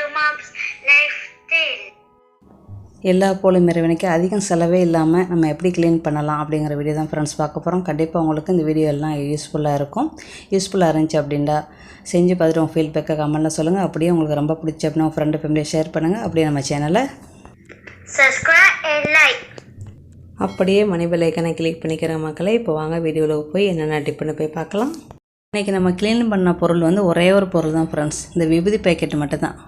JJmum'slifestyle. எல்லா போலும் இறைவனுக்கு அதிகம் செலவே இல்லாமல் நம்ம எப்படி க்ளீன் பண்ணலாம் அப்படிங்கிற வீடியோ தான் ஃப்ரெண்ட்ஸ் பார்க்க போகிறோம். கண்டிப்பாக உங்களுக்கு இந்த வீடியோ எல்லாம் யூஸ்ஃபுல்லாக இருக்கும். யூஸ்ஃபுல்லாக இருந்துச்சு அப்படின்னா செஞ்சு பார்த்துட்டு உங்கள் ஃபீட்பேக்கை கமெண்ட்டில் சொல்லுங்கள். அப்படியே உங்களுக்கு ரொம்ப பிடிச்ச அப்படின்னா உங்கள் ஃப்ரெண்டு ஃபேமிலியை ஷேர் பண்ணுங்கள். அப்படியே நம்ம சேனலை Subscribe and like. அப்படியே மணி பெல் ஐக்கனை கிளிக் பண்ணிக்கிற மக்களை இப்போ வாங்க வீடியோவில் போய் என்னென்ன டிப்புன்னு போய் பார்க்கலாம். இன்றைக்கி நம்ம க்ளீன் பண்ண பொருள் வந்து ஒரே ஒரு பொருள் தான் ஃப்ரெண்ட்ஸ். இந்த விபூதி பேக்கெட் மட்டும்தான்.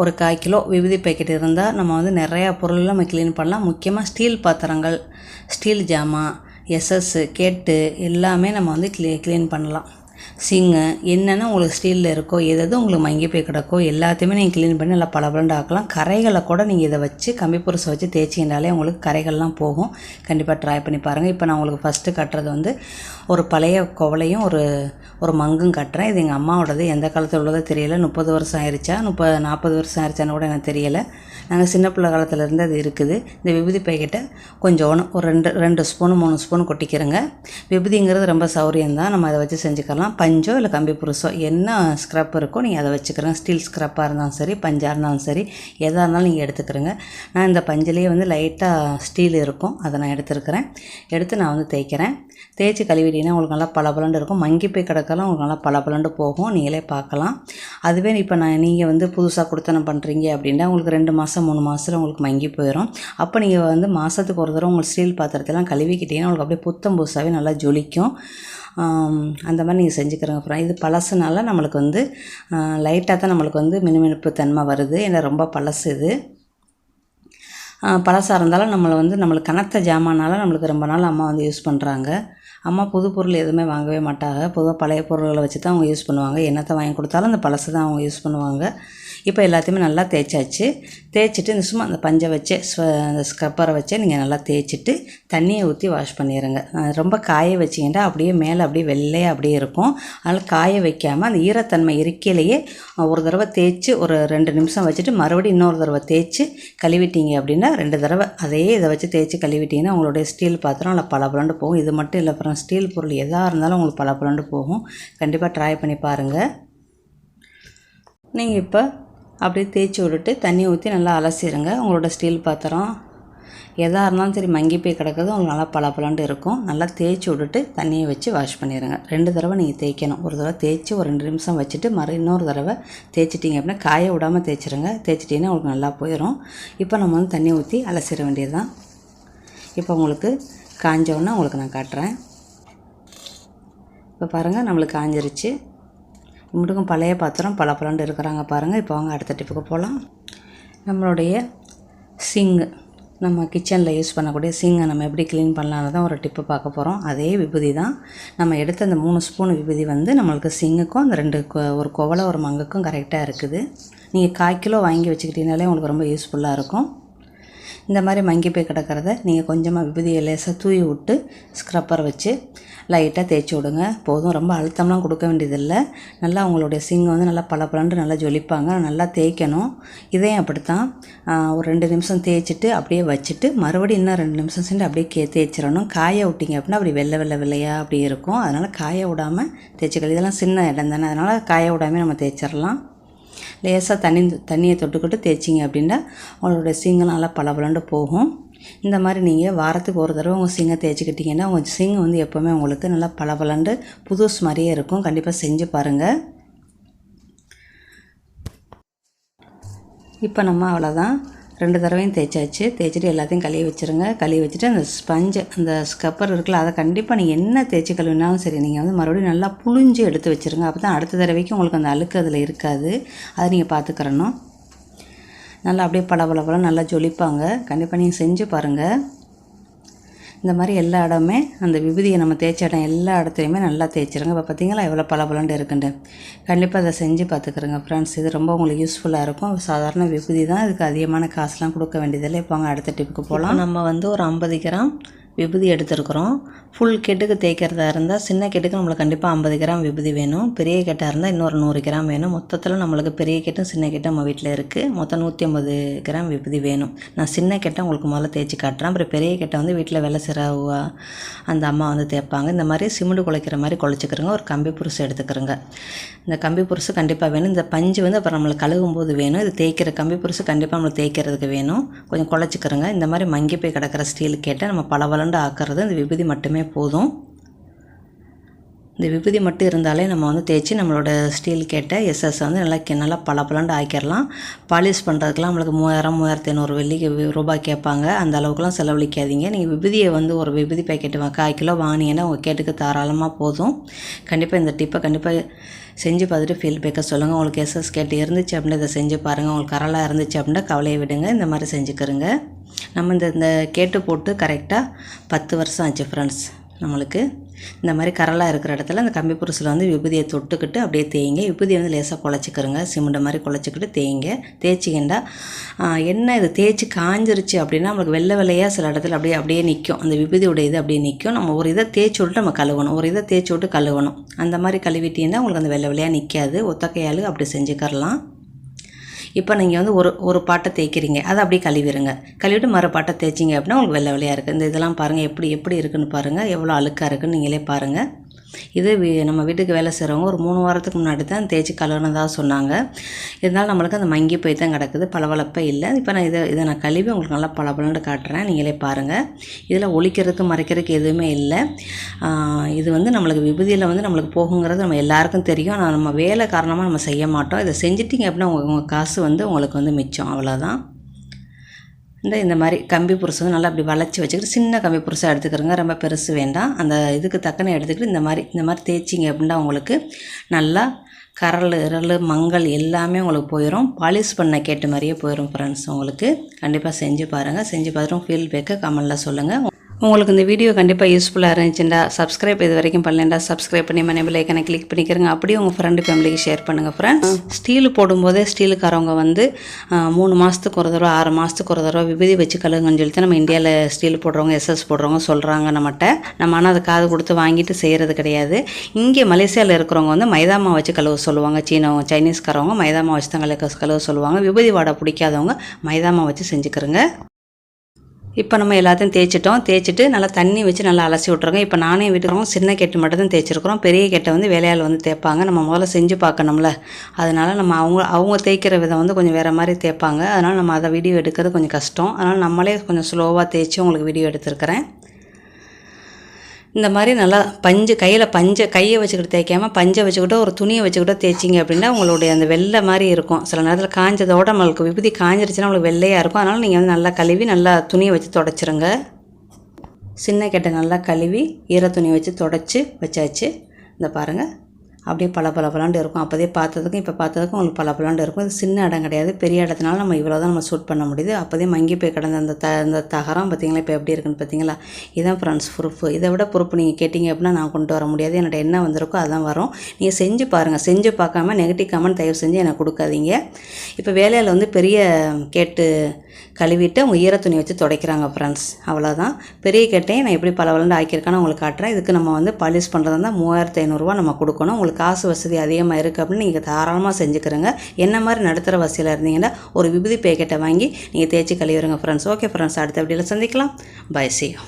ஒரு 1/4 கிலோ விபூதி பேக்கெட் இருந்தால் நம்ம வந்து நிறையா பொருள் நம்ம க்ளீன் பண்ணலாம். முக்கியமாக ஸ்டீல் பாத்திரங்கள், ஸ்டீல் ஜாமான், எஸ்எஸ்ஸு, கேட்டு எல்லாமே நம்ம வந்து க்ளீன் பண்ணலாம். சிங்கு என்னென்ன உங்களுக்கு ஸ்டீலில் இருக்கோ எது உங்களுக்கு மங்கி போய் கிடக்கோ எல்லாத்தையுமே நீங்கள் க்ளீன் பண்ணி நல்லா பளபளன்னு ஆக்கலாம். கரைகளை கூட நீங்கள் இதை வச்சு கம்பி புருசை வச்சு தேய்ச்சிங்கனாலே உங்களுக்கு கரைகள்லாம் போகும். கண்டிப்பாக ட்ரை பண்ணி பாருங்கள். இப்போ நான் உங்களுக்கு ஃபஸ்ட்டு கட்டுறது வந்து ஒரு பழைய குவளையும் ஒரு மங்கும் கட்டுறேன். இது எங்கள் அம்மாவோடது. எந்த காலத்தில் உள்ளதோ தெரியலை. 30 வருஷம் ஆயிடுச்சா 40 வருஷம் ஆயிடுச்சான்னு கூட எனக்கு தெரியலை. நாங்கள் சின்ன பிள்ளை காலத்துலேருந்து அது இருக்குது. இந்த விபூதி பேக்கெட்டை கொஞ்சம் ஒரு 2 ஸ்பூனு 3 ஸ்பூன் கொட்டிக்கிறோங்க. விபூதிங்கிறது ரொம்ப சௌரியம்தான். நம்ம அதை வச்சு செஞ்சுக்கலாம். பஞ்சோ இல்லை கம்பி புருஷோ என்ன ஸ்க்ரப் இருக்கோ நீங்கள் அதை வச்சுக்கிறேங்க. ஸ்டீல் ஸ்க்ரப்பாக இருந்தாலும் சரி, பஞ்சாக இருந்தாலும் சரி, எதாக இருந்தாலும் நீங்கள் எடுத்துக்கிறேங்க. நான் இந்த பஞ்சிலேயே வந்து லைட்டாக ஸ்டீல் இருக்கும், அதை நான் எடுத்துருக்கிறேன். எடுத்து நான் வந்து தேய்க்கிறேன். தேய்ச்சி கழுவிட்டீங்கன்னா உங்களுக்கு நல்லா பளபளன்னு இருக்கும். மங்கி போய் கிடக்கலாம் உங்களுக்கு நல்லா பளபளன்னு போகும். நீங்களே பார்க்கலாம். அதுவே இப்போ நீங்கள் வந்து புதுசாக கொடுத்தனம் பண்ணுறீங்க அப்படின்னா உங்களுக்கு 2 மாதம் 3 மாதத்தில் உங்களுக்கு மங்கி போயிடும். அப்போ நீங்கள் வந்து மாதத்துக்கு ஒரு தடவை உங்களுக்கு ஸ்டீல் பாத்திரத்தெல்லாம் கழுவிக்கிட்டீங்கன்னா உங்களுக்கு அப்படியே புத்தம் புதுசாகவே நல்லா ஜொலிக்கும். அந்த மாதிரி நீங்கள் செஞ்சுக்கிறோங்க. அப்புறம் இது பழசுனால நம்மளுக்கு வந்து லைட்டாக தான் நம்மளுக்கு வந்து மினுமினுப்பு தன்மை வருது. ஏன்னா ரொம்ப பழசு இது. பழசாக இருந்தாலும் நம்மளுக்கு கனத்த ஜாமானால நம்மளுக்கு ரொம்ப நாள் அம்மா வந்து யூஸ் பண்ணுறாங்க. அம்மா புது பொருள் எதுவுமே வாங்கவே மாட்டாங்க. பொதுவாக பழைய பொருள்களை வச்சு தான் அவங்க யூஸ் பண்ணுவாங்க. என்னத்தை வாங்கி கொடுத்தாலும் அந்த பழசு தான் அவங்க யூஸ் பண்ணுவாங்க. இப்போ எல்லாத்தையுமே நல்லா தேய்ச்சாச்சு. தேய்ச்சிட்டு இந்த சும்மா அந்த பஞ்சை வச்சு அந்த ஸ்க்ரப்பரை வச்சு நீங்கள் நல்லா தேய்ச்சிட்டு தண்ணியை ஊற்றி வாஷ் பண்ணிடுங்க. ரொம்ப காய வச்சிங்கன்னா அப்படியே மேலே அப்படியே வெள்ளையாக அப்படியே இருக்கும். அதனால் காய வைக்காமல் அந்த ஈரத்தன்மை இருக்கையிலேயே ஒரு தடவை தேய்ச்சி ஒரு 2 நிமிஷம் வச்சுட்டு மறுபடியும் இன்னொரு தடவை தேய்ச்சி கழுவிட்டீங்க அப்படின்னா 2 தடவை அதே இதை வச்சு தேய்ச்சி கழுவிட்டிங்கன்னா உங்களுடைய ஸ்டீல் பாத்திரம் நல்லா பளபளன்னு போகும். இது மட்டும் இல்லை, அப்புறம் ஸ்டீல் பொருள் எதாக இருந்தாலும் உங்களுக்கு பளபளன்னு போகும். கண்டிப்பாக ட்ரை பண்ணி பாருங்கள். நீங்கள் இப்போ அப்படியே தேய்ச்சி விட்டுட்டு தண்ணி ஊற்றி நல்லா அலசிடுங்க. உங்களோட ஸ்டீல் பாத்திரம் எதாக இருந்தாலும் சரி மங்கி போய் கிடக்கிறது உங்களுக்கு நல்லா பளபளன்னு இருக்கும். நல்லா தேய்ச்சி விட்டுட்டு தண்ணியை வச்சு வாஷ் பண்ணிடுங்க. 2 தடவை நீங்கள் தேய்க்கணும். ஒரு தடவை தேய்ச்சி ஒரு 2 நிமிஷம் வச்சுட்டு இன்னொரு தடவை தேய்ச்சிட்டிங்க அப்படின்னா காய விடாமல் தேய்ச்சிருங்க. தேய்ச்சிட்டிங்கன்னா உங்களுக்கு நல்லா போயிடும். இப்போ நம்ம வந்து தண்ணி ஊற்றி அலசிட வேண்டியது தான். இப்போ உங்களுக்கு காஞ்சோன்னா உங்களுக்கு நான் காட்டுறேன். இப்போ பாருங்கள் நம்மளுக்கு காஞ்சிருச்சு. இம்முட்டுக்கும் பழைய பாத்திரம் பளபளன்னு இருக்கிறாங்க பாருங்கள். இப்போ வாங்க அடுத்த டிப்புக்கு போகலாம். நம்மளுடைய சிங்கு, நம்ம கிச்சனில் யூஸ் பண்ணக்கூடிய சிங்கை நம்ம எப்படி க்ளீன் பண்ணலான்னு தான் ஒரு டிப்பு பார்க்க போகிறோம். அதே விபூதி தான். நம்ம எடுத்த அந்த 3 ஸ்பூன் விபூதி வந்து நம்மளுக்கு சிங்குக்கும் அந்த ஒரு குவளை ஒரு மங்குக்கும் கரெக்டாக இருக்குது. நீங்கள் 1/4 கிலோ வாங்கி வச்சுக்கிட்டீங்கனாலே உங்களுக்கு ரொம்ப யூஸ்ஃபுல்லாக இருக்கும். இந்த மாதிரி மங்கி போய் கிடக்கிறத நீங்கள் கொஞ்சமாக விபூதியை லேசாக தூவி விட்டு ஸ்க்ரப்பர் வச்சு லைட்டாக தேய்ச்சி விடுங்க. போதும். ரொம்ப அழுத்தம்லாம் கொடுக்க வேண்டியதில்லை. நல்லா உங்களுடைய சிங்கை வந்து நல்லா பளபளன்னு நல்லா ஜொலிப்பாங்க. நல்லா தேய்க்கணும். இதையும் அப்படித்தான் ஒரு 2 நிமிஷம் தேய்ச்சிட்டு அப்படியே வச்சுட்டு மறுபடியும் இன்னும் 2 நிமிஷம் சென்று அப்படியே தேய்ச்சிடணும். காய விட்டிங்க அப்படின்னா அப்படி வெள்ளையாக அப்படியே இருக்கும். அதனால் காய விடாமல் தேய்ச்சிக்கலாம். இதெல்லாம் சின்ன இடம் தானே, அதனால் காய விடாமல் நம்ம தேய்ச்சிடலாம். லேசாக தண்ணியை தொட்டுக்கிட்டு தேய்ச்சிங்க அப்படின்னா உங்களுடைய சிங்கு நல்லா பளபளன்னு போகும். இந்த மாதிரி நீங்கள் வாரத்துக்கு ஒரு தடவை உங்கள் சிங்கை தேய்ச்சிக்கிட்டிங்கன்னா உங்கள் சிங்கு வந்து எப்போவுமே உங்களுக்கு நல்லா பளபளன்னு புதுசு மாதிரியே இருக்கும். கண்டிப்பாக செஞ்சு பாருங்கள். இப்போ நம்ம அவ்வளோதான் 2 தடவையும் தேய்ச்சாச்சு. தேய்ச்சிட்டு எல்லாத்தையும் கழுவி வச்சுருங்க. கழுவி வச்சுட்டு அந்த ஸ்பஞ்சு அந்த ஸ்க்ரப்பர் இருக்குல்ல அதை கண்டிப்பாக நீங்கள் என்ன தேய்ச்சி கழுவினாலும் சரி நீங்கள் வந்து மறுபடியும் நல்லா புழிஞ்சு எடுத்து வச்சுருங்க. அப்போ தான் அடுத்த தடவைக்கு உங்களுக்கு அந்த அழுக்கு அதில் இருக்காது. அதை நீங்கள் பார்த்துக்கிறணும். நல்லா அப்படியே பளபள நல்லா ஜொலிப்பாங்க. கண்டிப்பாக நீங்கள் செஞ்சு பாருங்கள். இந்த மாதிரி எல்லா இடமே அந்த விபூதியை நம்ம தேய்ச்ச இடம் எல்லா இடத்துலையுமே நல்லா தேய்ச்சிருங்க. இப்போ பார்த்தீங்களா எவ்வளோ பளபளன்னு இருக்குண்டு. கண்டிப்பாக அதை செஞ்சு பார்த்துக்கிறேங்க ஃப்ரெண்ட்ஸ். இது ரொம்ப உங்களுக்கு யூஸ்ஃபுல்லாக இருக்கும். சாதாரண விபூதி தான். இதுக்கு அதிகமான காசுலாம் கொடுக்க வேண்டியதில்லை. இப்போ அவங்க அடுத்த டிப்புக்கு போகலாம். நம்ம வந்து ஒரு 50 கிராம் விபூதி எடுத்துருக்குறோம். ஃபுல் கெட்டுக்கு தேய்க்கிறதா இருந்தால் சின்ன கெட்டுக்கு நம்மளுக்கு கண்டிப்பாக 50 கிராம் விபூதி வேணும். பெரிய கெட்டாக இருந்தால் இன்னொரு 100 கிராம் வேணும். மொத்தத்தில் நம்மளுக்கு பெரிய கெட்டும் சின்ன கெட்டும் நம்ம வீட்டில் இருக்குது. மொத்தம் 150 கிராம் விபூதி வேணும். நான் சின்ன கெட்டை உங்களுக்கு முதல்ல தேய்ச்சி காட்டுறேன். அப்புறம் பெரிய கெட்டை வந்து வீட்டில் வெள்ளை சிறாவா அந்த அம்மா வந்து தேய்ப்பாங்க. இந்த மாதிரி சிமெண்ட் குழைக்கிற மாதிரி குழைச்சிக்கிறோங்க. ஒரு கம்பி புருசு எடுத்துக்கிறோங்க. இந்த கம்பி புருசு கண்டிப்பாக வேணும். இந்த பஞ்சு வந்து அப்புறம் நம்மளுக்கு கழுவும் போது வேணும். இது தேய்க்கிற கம்பி புருசு கண்டிப்பாக நம்மளுக்கு தேய்க்கிறதுக்கு வேணும். கொஞ்சம் குழைச்சிக்கிறோங்க. இந்த மாதிரி மங்கி போய் கிடக்கிற ஸ்டீல் கேட்டை நம்ம பளபளன்னு ஆக்கிறது இந்த விபூதி மட்டுமே போதும். இந்த விபூதி மட்டும் இருந்தாலே நம்ம வந்து தேய்ச்சி நம்மளோட ஸ்டீல் கேட்டை எஸ்எஸ் வந்து நல்லா பளபளன்னு ஆக்கிடலாம். பாலிஷ் பண்ணுறதுக்கெலாம் நம்மளுக்கு 3000-3500 வெள்ளிக்கு ரூபாய் கேட்பாங்க. அந்த அளவுக்குலாம் செலவழிக்காதீங்க. நீங்கள் விபூதியை வந்து ஒரு விபூதி பேக்கெட்டு 1/4 கிலோ வாங்கினீங்கன்னா உங்கள் கேட்டுக்கு தாராளமாக போதும். கண்டிப்பாக இந்த டிப்பை கண்டிப்பாக செஞ்சு பார்த்துட்டு ஃபீட்பேக்கை சொல்லுங்கள். உங்களுக்கு எஸ்எஸ் கேட்டு இருந்துச்சு அப்படின்னா இதை செஞ்சு பாருங்கள். உங்களுக்கு கரலாக இருந்துச்சு அப்படின்னா கவலையை விடுங்க. இந்த மாதிரி செஞ்சுக்கிறோங்க. நம்ம இந்த கேட்டு போட்டு கரெக்டாக 10 வருஷம் ஆச்சு ஃப்ரெண்ட்ஸ். நம்மளுக்கு இந்த மாதிரி கரலாக இருக்கிற இடத்துல அந்த கம்பி புருசில் வந்து விபூதியை தொட்டுக்கிட்டு அப்படியே தேய்ங்க. விபூதியை வந்து லேசாக குழச்சிக்கிறோங்க. சிமெண்ட் மாதிரி குழச்சிக்கிட்டு தேய்ங்க. தேய்ச்சிக்கிண்டா என்ன இது தேய்ச்சி காஞ்சிருச்சு அப்படின்னா நம்மளுக்கு வெள்ளையாக சில இடத்துல அப்படியே நிற்கும். அந்த விபூதியோட இது அப்படியே நிற்கும். நம்ம ஒரு இதை தேய்ச்சி விட்டு நம்ம கழுவணும். ஒரு இதை தேய்ச்சி விட்டு கழுவணும். அந்த மாதிரி கழுவிட்டீங்கன்னா உங்களுக்கு அந்த வெள்ளையாக நிற்காது. ஒத்தக்கையால் அப்படி செஞ்சுக்கரலாம். இப்போ நீங்கள் வந்து ஒரு பாட்டை தேய்க்கிறீங்க, அதை அப்படியே கழுவிடுங்க. கழுவிட்டு மறு பாட்டை தேய்ச்சிங்க அப்படின்னா உங்களுக்கு வெள்ளையாக இருக்குது. இந்த இதெல்லாம் பாருங்கள் எப்படி இருக்குன்னு பாருங்கள். எவ்வளோ அழுக்காக இருக்குன்னு நீங்களே பாருங்கள். இது நம்ம வீட்டுக்கு வேலை செய்கிறவங்க ஒரு 3 வாரத்துக்கு முன்னாடி தான் தேய்ச்சி கழுவுனதாக சொன்னாங்க. இருந்தாலும் நம்மளுக்கு அந்த மங்கி போய் தான் கிடக்குது. பளபளப்பே இல்லை. இப்போ நான் இதை நான் கழுவி உங்களுக்கு நல்லா பளபளன்னு காட்டுறேன். நீங்களே பாருங்கள். இதில் ஒழிக்கிறதுக்கு மறைக்கிறதுக்கு எதுவுமே இல்லை. இது வந்து நம்மளுக்கு விபூதியில் வந்து நம்மளுக்கு போகுங்கிறது நம்ம எல்லாருக்கும் தெரியும். ஆனால் நம்ம வேலை காரணமாக நம்ம செய்ய மாட்டோம். இதை செஞ்சிட்டிங்க அப்படின்னா உங்கள் காசு வந்து உங்களுக்கு வந்து மிச்சம். அவ்வளோதான். இந்த மாதிரி கம்பி புருசு வந்து நல்லா அப்படி வளைச்சி வச்சுக்கிட்டு சின்ன கம்பி புருசாக எடுத்துக்கிறோங்க. ரொம்ப பெருசு வேண்டாம். அந்த இதுக்கு தக்கன எடுத்துக்கிட்டு இந்த மாதிரி தேய்ச்சிங்க அப்படின்னா உங்களுக்கு நல்லா கரல் மங்கள் எல்லாமே உங்களுக்கு போயிடும். பாலிஷ் பண்ண கேட்ட மாதிரியே போயிடும் ஃப்ரெண்ட்ஸ். உங்களுக்கு கண்டிப்பாக செஞ்சு பாருங்கள். செஞ்சு பார்த்துட்டு ஃபீட்பேக்கை கமெண்டில் சொல்லுங்கள். உங்களுக்கு இந்த வீடியோ கண்டிப்பாக யூஸ்ஃபுல்லாக இருந்துச்சுண்டா சப்ஸ்கிரைப் இது வரைக்கும் பண்ணலண்டா சப்ஸ்கிரைப் பண்ணி பெல் ஐக்கனை கிளிக் பண்ணிக்கிறங்க. அப்படியே உங்கள் ஃப்ரெண்டு ஃபேமிலிக்கு ஷேர் பண்ணுங்கள் ஃப்ரெண்ட்ஸ். ஸ்டீல் போடும்போதே ஸ்டீலுக்காரவங்க வந்து 3 மாதத்துக்கு ஒரு தடவை 6 மாதத்துக்கு ஒரு தடவை விபூதி வச்சு கழுவுங்கன்னு சொல்லிட்டு நம்ம இந்தியாவில் ஸ்டீல் போடுறவங்க எஸ்எஸ் போடுறவங்க சொல்கிறாங்க நம்மகிட்ட. நம்ம ஆனால் அதை காது கொடுத்து வாங்கிட்டு செய்கிறது கிடையாது. இங்கே மலேசியாவில் இருக்கிறவங்க வந்து மைதா மாவு வச்சு கழுவ சொல்லுவாங்க. சைனீஸ்காரவங்க மைதா மாவு வச்சு தான் கழுவ சொல்லுவாங்க. விபூதி வாடை பிடிக்காதவங்க மைதா மாவு வச்சு செஞ்சுக்கிறோங்க. இப்போ நம்ம எல்லாத்தையும் தேய்ச்சிட்டு நல்லா தண்ணி வச்சு நல்லா அலசி விட்ருங்க. இப்போ நானே வீட்டுக்கிறோம் சின்ன கெட்டு மட்டும் தான் தேய்ச்சிருக்கிறோம். பெரிய கெட்டை வந்து வேலையால் வந்து தேய்ப்பாங்க. நம்ம முதல்ல செஞ்சு பார்க்கணும்ல. அதனால் நம்ம அவங்க தேய்க்கிற விதம் வந்து கொஞ்சம் வேறு மாதிரி தேய்ப்பாங்க. அதனால் நம்ம அதை வீடியோ எடுக்கிறது கொஞ்சம் கஷ்டம். அதனால் நம்மளே கொஞ்சம் ஸ்லோவாக தேய்ச்சி உங்களுக்கு வீடியோ எடுத்துருக்கிறேன். இந்த மாதிரி நல்லா கையை வச்சுக்கிட்டு தேய்க்காமல் பஞ்சை வச்சுக்கிட்டு ஒரு துணியை வச்சுக்கிட்டு தேய்ச்சிங்க அப்படின்னா உங்களுடைய அந்த வெள்ளை மாதிரி இருக்கும். சில நேரத்தில் காஞ்சதோட நம்மளுக்கு விபூதி காஞ்சிருச்சுன்னா உங்களுக்கு வெள்ளையாக இருக்கும். அதனால் நீங்கள் வந்து நல்லா கழுவி நல்லா துணியை வச்சு தொடச்சிருங்க. சின்ன கெட்டை நல்லா கழுவி ஈர துணியை வச்சு தொடச்சி வச்சாச்சு. இந்த பாருங்கள் அப்படியே பளபளன்னு இருக்கும். அப்போதே பார்த்ததுக்கும் இப்போ பார்த்ததுக்கும் உங்களுக்கு பளபளன்னு இருக்கும். இது சின்ன இடம் கிடையாது, பெரிய இடத்துனால நம்ம இவ்வளோ தான் நம்ம ஷூட் பண்ண முடியுது. அப்போதே மங்கி போய் கிடந்த அந்த தகரம் பார்த்தீங்களா இப்போ எப்படி இருக்குன்னு பார்த்தீங்களா. இதுதான் ஃப்ரெண்ட்ஸ் ப்ரூஃப். இதை விட ப்ரூஃப் நீங்கள் கேட்டிங்க அப்படின்னா நான் கொண்டு வர முடியாது. என்னோட என்ன வந்திருக்கோ அதான் வரும். நீங்கள் செஞ்சு பாருங்கள். செஞ்சு பார்க்காம நெகட்டிவ் கமெண்ட் தயவு செஞ்சு எனக்கு கொடுக்காதீங்க. இப்போ வேலையில் வந்து பெரிய கேட்டு கழுவிட்டு அவங்க ஈர துணி வச்சு துடைக்கிறாங்க ஃப்ரெண்ட்ஸ். அவ்வளோதான். பெரிய கேட்டையும் நான் எப்படி பளபளன்னு ஆக்கியிருக்கேன்னு உங்களுக்கு காட்டுறேன். இதுக்கு நம்ம வந்து பாலிஷ் பண்ணுறதா இருந்தால் 3500 நம்ம கொடுக்கணும். உங்களுக்கு காசு வசதி அதிகமாக இருக்குது அப்படின்னு நீங்கள் தாராளமாக செஞ்சுக்கிறங்க. என்ன மாதிரி நடுத்தர வசதியில் இருந்தீங்கன்னா ஒரு விபூதி பேக்கெட்டை வாங்கி நீங்கள் தேய்ச்சி கழுவிடுங்க ஃப்ரெண்ட்ஸ். ஓகே ஃப்ரெண்ட்ஸ், அடுத்த வீடியோவில் சந்திக்கலாம். Bye, see you.